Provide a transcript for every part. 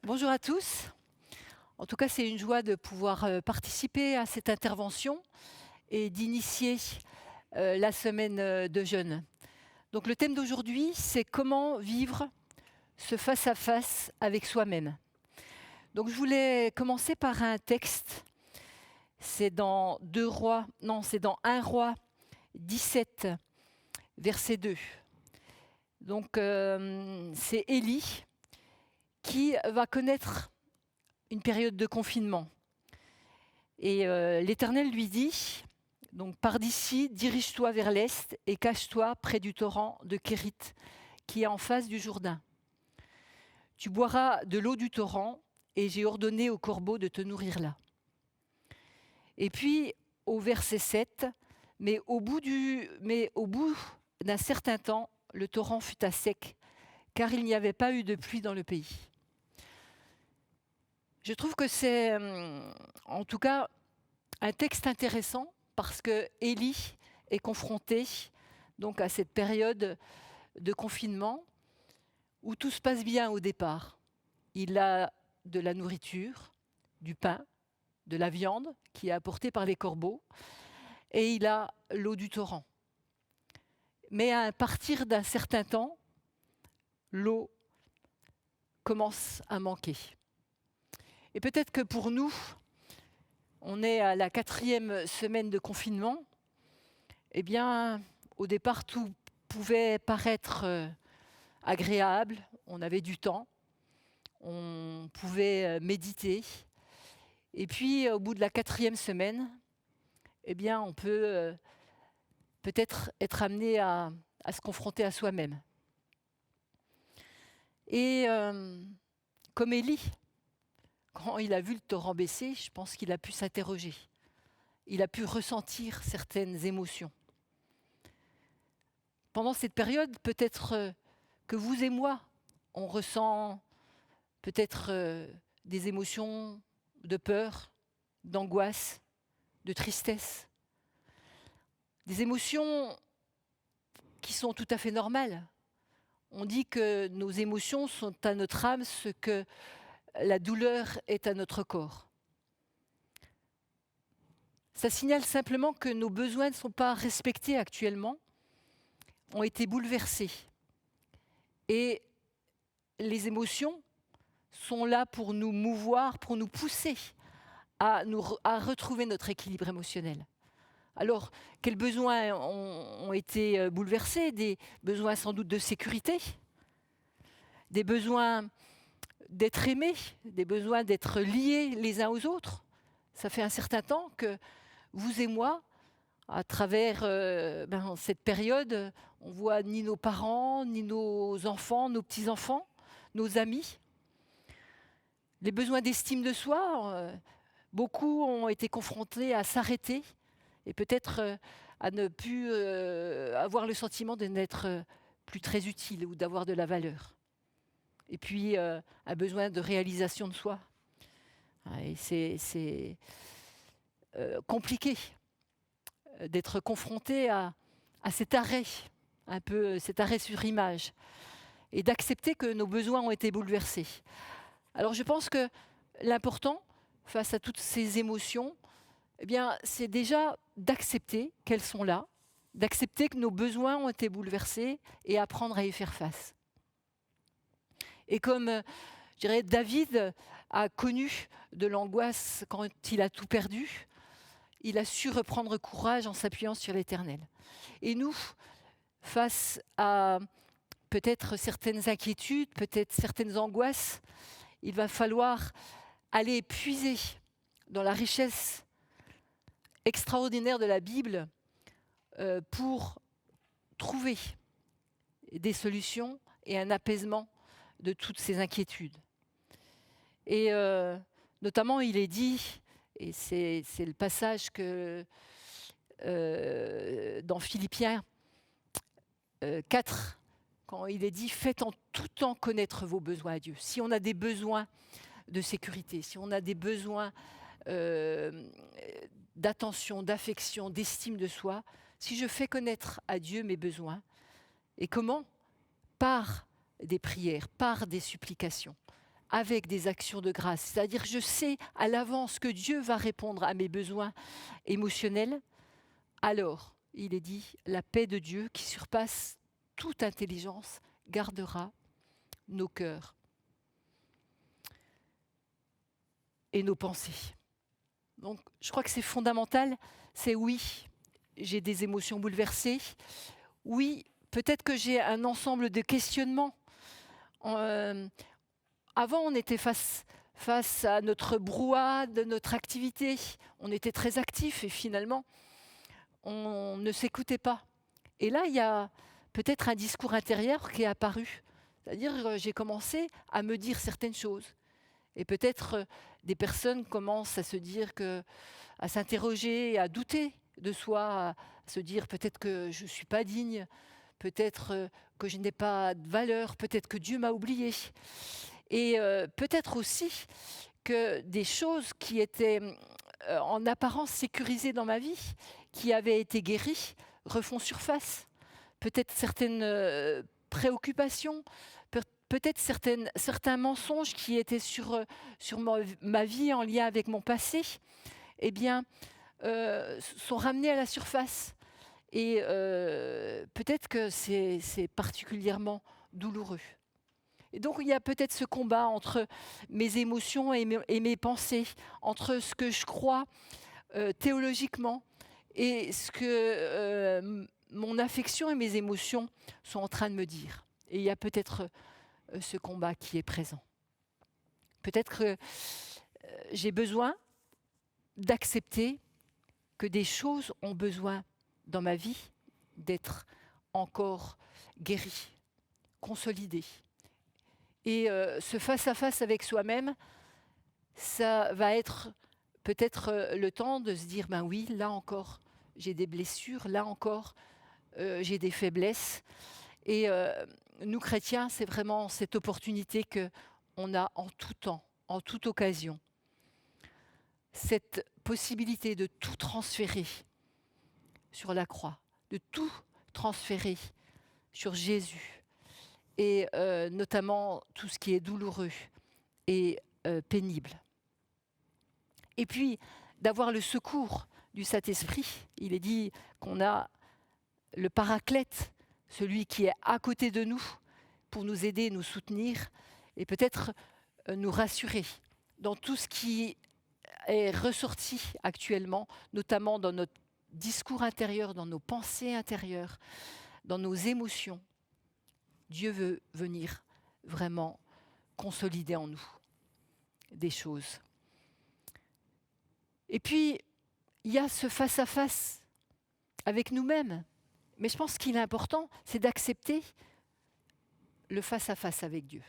Bonjour à tous. En tout cas, c'est une joie de pouvoir participer à cette intervention et d'initier la semaine de jeûne. Donc le thème d'aujourd'hui, c'est comment vivre ce face-à-face avec soi-même. Donc je voulais commencer par un texte. C'est dans 1 Roi 17, verset 2. Donc c'est Élie qui va connaître une période de confinement. Et l'Éternel lui dit, donc pars d'ici, dirige-toi vers l'est et cache-toi près du torrent de Kérit, qui est en face du Jourdain. Tu boiras de l'eau du torrent, et j'ai ordonné aux corbeaux de te nourrir là. Et puis, au verset 7, mais au bout d'un certain temps, le torrent fut à sec, car il n'y avait pas eu de pluie dans le pays. Je trouve que c'est, en tout cas, un texte intéressant parce que Élie est confronté donc à cette période de confinement où tout se passe bien au départ. Il a de la nourriture, du pain, de la viande qui est apportée par les corbeaux et il a l'eau du torrent. Mais à partir d'un certain temps, l'eau commence à manquer. Et peut-être que pour nous, on est à la 4e semaine de confinement. Eh bien, au départ, tout pouvait paraître agréable, on avait du temps, on pouvait méditer. Et puis, au bout de la 4e semaine, eh bien, on peut peut-être être amené à se confronter à soi-même. Et comme Élie, quand il a vu le torrent baisser, je pense qu'il a pu s'interroger. Il a pu ressentir certaines émotions. Pendant cette période, peut-être que vous et moi, on ressent peut-être des émotions de peur, d'angoisse, de tristesse. Des émotions qui sont tout à fait normales. On dit que nos émotions sont à notre âme ce que la douleur est à notre corps. Ça signale simplement que nos besoins ne sont pas respectés actuellement, ont été bouleversés. Et les émotions sont là pour nous mouvoir, pour nous pousser à retrouver notre équilibre émotionnel. Alors, quels besoins ont été bouleversés? Des besoins sans doute de sécurité, des besoins d'être aimés, des besoins d'être liés les uns aux autres. Ça fait un certain temps que vous et moi, à travers cette période, on voit ni nos parents, ni nos enfants, nos petits-enfants, nos amis. Les besoins d'estime de soi, beaucoup ont été confrontés à s'arrêter et peut-être à ne plus avoir le sentiment de n'être plus très utile ou d'avoir de la valeur. Et puis, un besoin de réalisation de soi. Et c'est compliqué d'être confronté à cet arrêt, un peu cet arrêt sur image, et d'accepter que nos besoins ont été bouleversés. Alors je pense que l'important, face à toutes ces émotions, eh bien, c'est déjà d'accepter qu'elles sont là, d'accepter que nos besoins ont été bouleversés et apprendre à y faire face. Et comme, je dirais, David a connu de l'angoisse quand il a tout perdu, il a su reprendre courage en s'appuyant sur l'Éternel. Et nous, face à peut-être certaines inquiétudes, peut-être certaines angoisses, il va falloir aller puiser dans la richesse extraordinaire de la Bible pour trouver des solutions et un apaisement de toutes ces inquiétudes. Et notamment, il est dit, et c'est le passage que dans Philippiens 4, quand il est dit « Faites en tout temps connaître vos besoins à Dieu ». Si on a des besoins de sécurité, si on a des besoins d'attention, d'affection, d'estime de soi, si je fais connaître à Dieu mes besoins, et comment? Par des prières, par des supplications, avec des actions de grâce, c'est-à-dire je sais à l'avance que Dieu va répondre à mes besoins émotionnels, alors, il est dit, la paix de Dieu qui surpasse toute intelligence gardera nos cœurs et nos pensées. Donc, je crois que c'est fondamental, c'est oui, j'ai des émotions bouleversées, oui, peut-être que j'ai un ensemble de questionnements. Avant, on était face à notre brouhaha de notre activité, on était très actifs et finalement, on ne s'écoutait pas. Et là, il y a peut-être un discours intérieur qui est apparu. C'est-à-dire, j'ai commencé à me dire certaines choses. Et peut-être des personnes commencent à se dire à s'interroger, à douter de soi, à se dire peut-être que je ne suis pas digne, peut-être que je n'ai pas de valeur, peut-être que Dieu m'a oublié. Et peut-être aussi que des choses qui étaient en apparence sécurisées dans ma vie, qui avaient été guéries, refont surface. Peut-être certaines préoccupations, peut-être certains mensonges qui étaient sur ma vie en lien avec mon passé, eh bien, sont ramenés à la surface. Et peut-être que c'est particulièrement douloureux. Et donc, il y a peut-être ce combat entre mes émotions et mes pensées, entre ce que je crois théologiquement et ce que mon affection et mes émotions sont en train de me dire. Et il y a peut-être ce combat qui est présent. Peut-être que j'ai besoin d'accepter que des choses ont besoin dans ma vie d'être encore guéries, consolidées. Et ce face-à-face avec soi-même, ça va être peut-être le temps de se dire, ben oui, là encore, j'ai des blessures, là encore, j'ai des faiblesses. Et nous, chrétiens, c'est vraiment cette opportunité qu'on a en tout temps, en toute occasion. Cette possibilité de tout transférer sur la croix, de tout transférer sur Jésus. Et notamment tout ce qui est douloureux et pénible. Et puis, d'avoir le secours du Saint-Esprit. Il est dit qu'on a le Paraclète, celui qui est à côté de nous, pour nous aider, nous soutenir, et peut-être nous rassurer dans tout ce qui est ressorti actuellement, notamment dans notre discours intérieur, dans nos pensées intérieures, dans nos émotions. Dieu veut venir vraiment consolider en nous des choses. Et puis, il y a ce face-à-face avec nous-mêmes. Mais je pense qu'il est important, c'est d'accepter le face-à-face avec Dieu.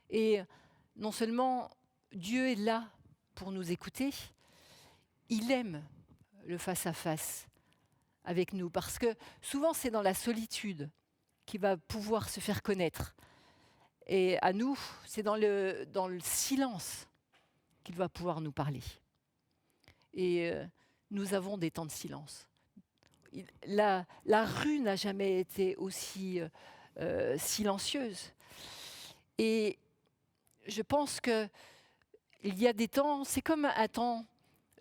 Et non seulement Dieu est là pour nous écouter, il aime le face-à-face avec nous. Parce que souvent, c'est dans la solitude qu'il va pouvoir se faire connaître. Et à nous, c'est dans le silence qu'il va pouvoir nous parler. Et nous avons des temps de silence. La rue n'a jamais été aussi silencieuse. Et je pense qu'il y a des temps, c'est comme un temps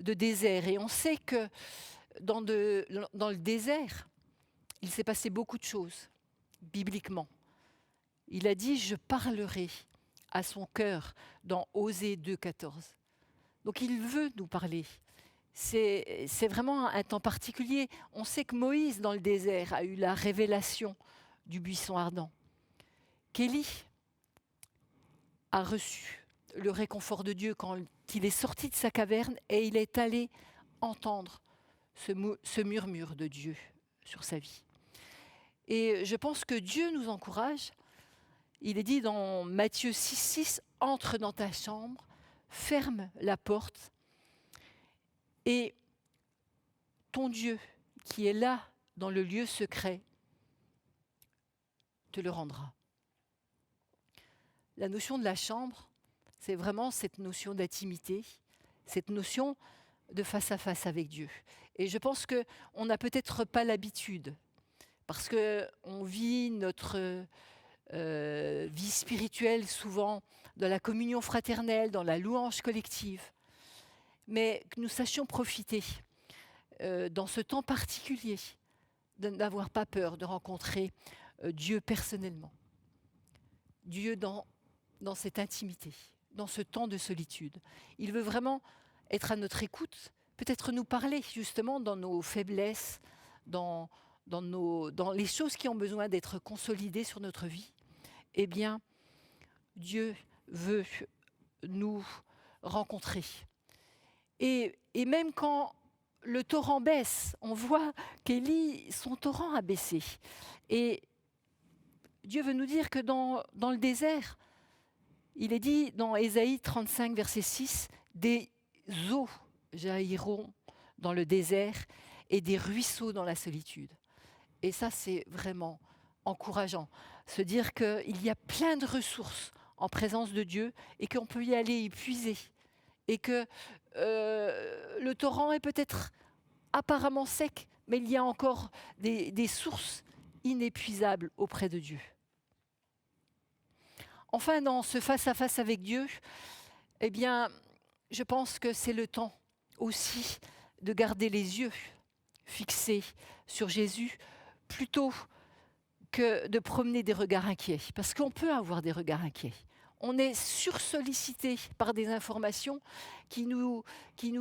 de désert. Et on sait que dans le désert, il s'est passé beaucoup de choses, bibliquement. Il a dit « Je parlerai à son cœur » dans Osée 2,14. Donc il veut nous parler. C'est vraiment un temps particulier. On sait que Moïse, dans le désert, a eu la révélation du buisson ardent. Qu'Élie a reçu le réconfort de Dieu quand il est sorti de sa caverne et il est allé entendre ce murmure de Dieu sur sa vie. Et je pense que Dieu nous encourage. Il est dit dans Matthieu 6,6 « Entre dans ta chambre, ferme la porte et ton Dieu qui est là dans le lieu secret te le rendra. » La notion de la chambre, c'est vraiment cette notion d'intimité, cette notion de face à face avec Dieu. Et je pense qu'on n'a peut-être pas l'habitude, parce qu'on vit notre vie spirituelle, souvent dans la communion fraternelle, dans la louange collective, mais que nous sachions profiter dans ce temps particulier, de n'avoir pas peur de rencontrer Dieu personnellement, Dieu dans cette intimité, dans ce temps de solitude. Il veut vraiment être à notre écoute, peut-être nous parler justement dans nos faiblesses, dans les choses qui ont besoin d'être consolidées sur notre vie. Eh bien, Dieu veut nous rencontrer. Et même quand le torrent baisse, on voit qu'Élie, son torrent a baissé. Et Dieu veut nous dire que dans le désert, il est dit dans Ésaïe 35, verset 6, « Des eaux jailliront dans le désert et des ruisseaux dans la solitude. » Et ça, c'est vraiment encourageant. Se dire qu'il y a plein de ressources en présence de Dieu et qu'on peut y aller y puiser. Et que le torrent est peut-être apparemment sec, mais il y a encore des sources inépuisables auprès de Dieu. Enfin, dans ce face-à-face avec Dieu, eh bien, je pense que c'est le temps aussi de garder les yeux fixés sur Jésus plutôt que de promener des regards inquiets. Parce qu'on peut avoir des regards inquiets. On est sursollicité par des informations qui nous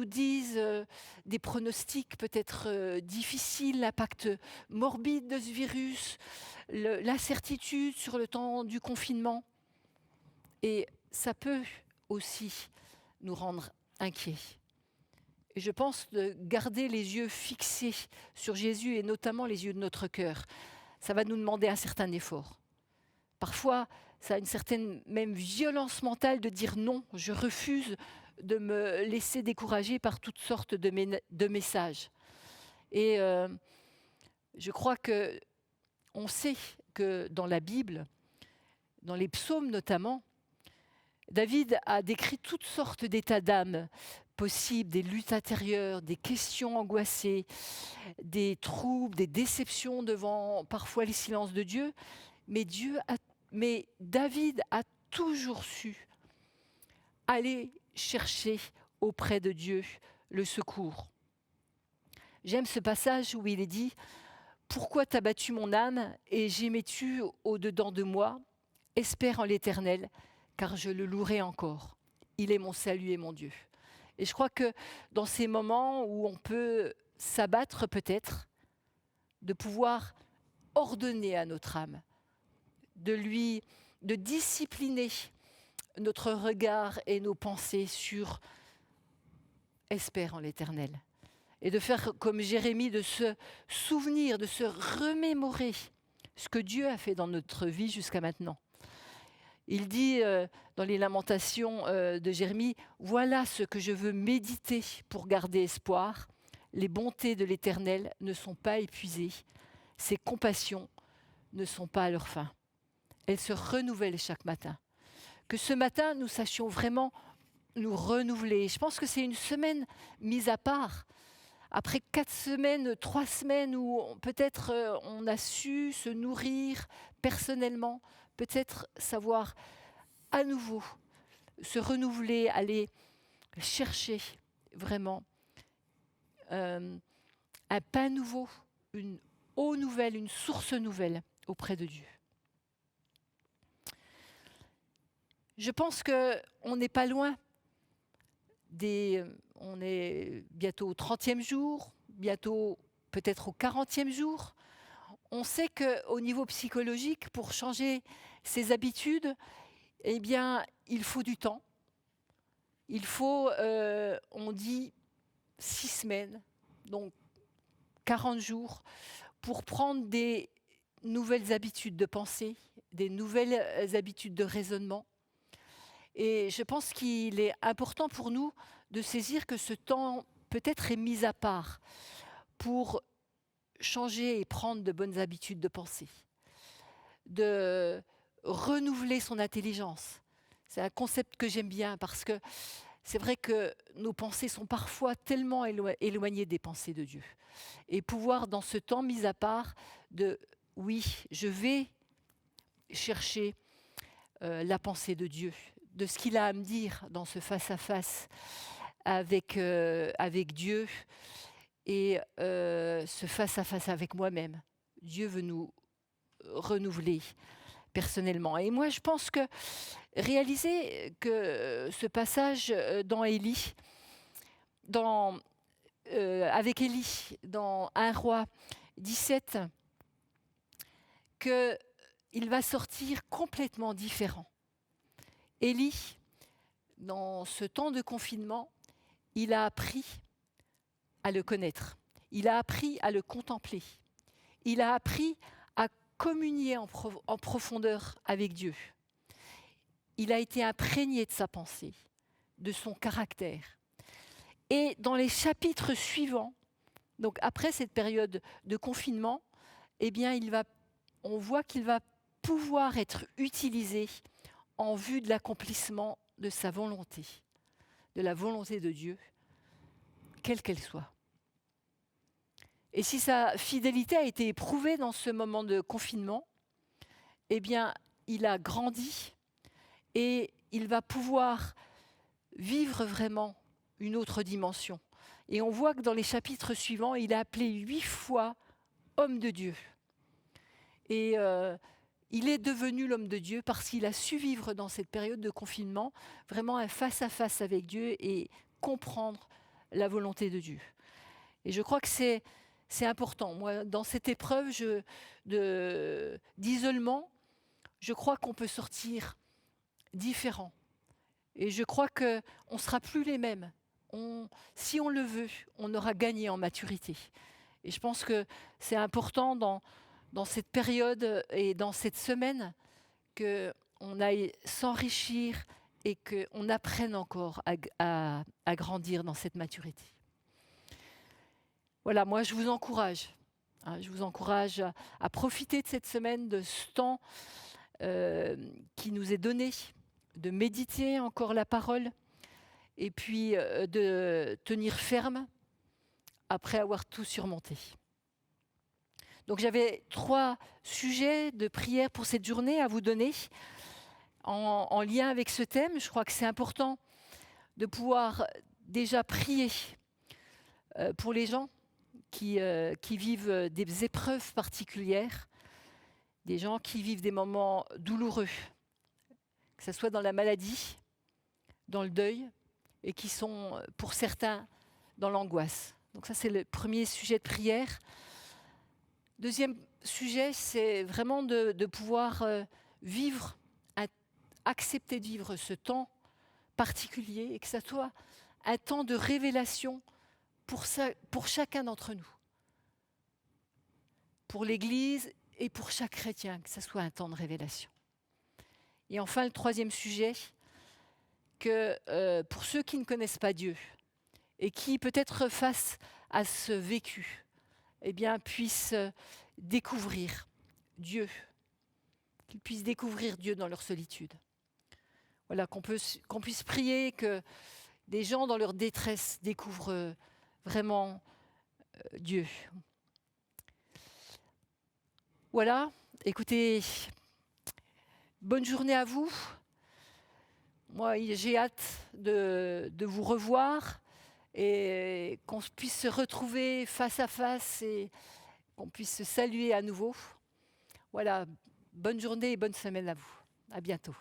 disent des pronostics peut-être difficiles, l'impact morbide de ce virus, l'incertitude sur le temps du confinement. Et ça peut aussi nous rendre inquiets. Et je pense de garder les yeux fixés sur Jésus et notamment les yeux de notre cœur. Ça va nous demander un certain effort. Parfois, ça a une certaine même violence mentale de dire non, je refuse de me laisser décourager par toutes sortes de messages. Et je crois qu'on sait que dans la Bible, dans les psaumes notamment, David a décrit toutes sortes d'états d'âme possibles, des luttes intérieures, des questions angoissées, des troubles, des déceptions devant parfois les silences de Dieu. Mais David a toujours su aller chercher auprès de Dieu le secours. J'aime ce passage où il est dit « Pourquoi t'as battu mon âme et gémais-tu au-dedans de moi? Espère en l'Éternel, car je le louerai encore. Il est mon salut et mon Dieu. » Et je crois que dans ces moments où on peut s'abattre peut-être, de pouvoir ordonner à notre âme, de discipliner notre regard et nos pensées sur « Espère en l'Éternel ». Et de faire comme Jérémie, de se souvenir, de se remémorer ce que Dieu a fait dans notre vie jusqu'à maintenant. Il dit dans les lamentations de Jérémie, « Voilà ce que je veux méditer pour garder espoir. Les bontés de l'Éternel ne sont pas épuisées. Ses compassions ne sont pas à leur fin. Elles se renouvellent chaque matin. » Que ce matin, nous sachions vraiment nous renouveler. Je pense que c'est une semaine mise à part. Après 4 semaines, 3 semaines où peut-être on a su se nourrir personnellement, peut-être savoir à nouveau se renouveler, aller chercher vraiment un pain nouveau, une eau nouvelle, une source nouvelle auprès de Dieu. Je pense qu'on n'est pas loin. On est bientôt au 30e jour, bientôt peut-être au 40e jour. On sait qu'au niveau psychologique, pour changer ses habitudes, eh bien, il faut du temps. Il faut, on dit, 6 semaines, donc 40 jours, pour prendre des nouvelles habitudes de pensée, des nouvelles habitudes de raisonnement. Et je pense qu'il est important pour nous de saisir que ce temps peut-être est mis à part pour changer et prendre de bonnes habitudes de pensée, de renouveler son intelligence. C'est un concept que j'aime bien parce que c'est vrai que nos pensées sont parfois tellement éloignées des pensées de Dieu. Et pouvoir, dans ce temps mis à part, oui, je vais chercher la pensée de Dieu, de ce qu'il a à me dire dans ce face-à-face avec Dieu et ce face-à-face avec moi-même. Dieu veut nous renouveler personnellement. Et moi, je pense que réaliser que ce passage dans Élie, avec Élie, dans 1 Roi 17, qu'il va sortir complètement différent. Élie, dans ce temps de confinement, il a appris à le connaître. Il a appris à le contempler. Il a appris à communier en profondeur avec Dieu. Il a été imprégné de sa pensée, de son caractère. Et dans les chapitres suivants, donc après cette période de confinement, eh bien, on voit qu'il va pouvoir être utilisé en vue de l'accomplissement de sa volonté, de la volonté de Dieu, quelle qu'elle soit. Et si sa fidélité a été éprouvée dans ce moment de confinement, eh bien, il a grandi et il va pouvoir vivre vraiment une autre dimension. Et on voit que dans les chapitres suivants, il est appelé 8 fois homme de Dieu. Et il est devenu l'homme de Dieu parce qu'il a su vivre dans cette période de confinement vraiment un face-à-face avec Dieu et comprendre la volonté de Dieu. Et je crois que c'est important. Moi, dans cette épreuve d'isolement, je crois qu'on peut sortir différent. Et je crois qu'on ne sera plus les mêmes. Si on le veut, on aura gagné en maturité. Et je pense que c'est important dans cette période et dans cette semaine qu'on aille s'enrichir et qu'on apprenne encore à grandir dans cette maturité. Voilà, moi je vous encourage. Je vous encourage à profiter de cette semaine, de ce temps qui nous est donné, de méditer encore la parole et puis de tenir ferme après avoir tout surmonté. Donc j'avais 3 sujets de prière pour cette journée à vous donner en lien avec ce thème. Je crois que c'est important de pouvoir déjà prier pour les gens qui vivent des épreuves particulières, des gens qui vivent des moments douloureux, que ce soit dans la maladie, dans le deuil, et qui sont, pour certains, dans l'angoisse. Donc ça, c'est le premier sujet de prière. Deuxième sujet, c'est vraiment de pouvoir vivre, accepter de vivre ce temps particulier et que ça soit un temps de révélation pour chacun d'entre nous. Pour l'Église et pour chaque chrétien, que ça soit un temps de révélation. Et enfin, le troisième sujet, que pour ceux qui ne connaissent pas Dieu et qui peut-être face à ce vécu, eh bien, puissent découvrir Dieu, qu'ils puissent découvrir Dieu dans leur solitude. Voilà, qu'on puisse prier que des gens dans leur détresse découvrent vraiment Dieu. Voilà, écoutez, bonne journée à vous. Moi, j'ai hâte de vous revoir et qu'on puisse se retrouver face à face et qu'on puisse se saluer à nouveau. Voilà, bonne journée et bonne semaine à vous. À bientôt.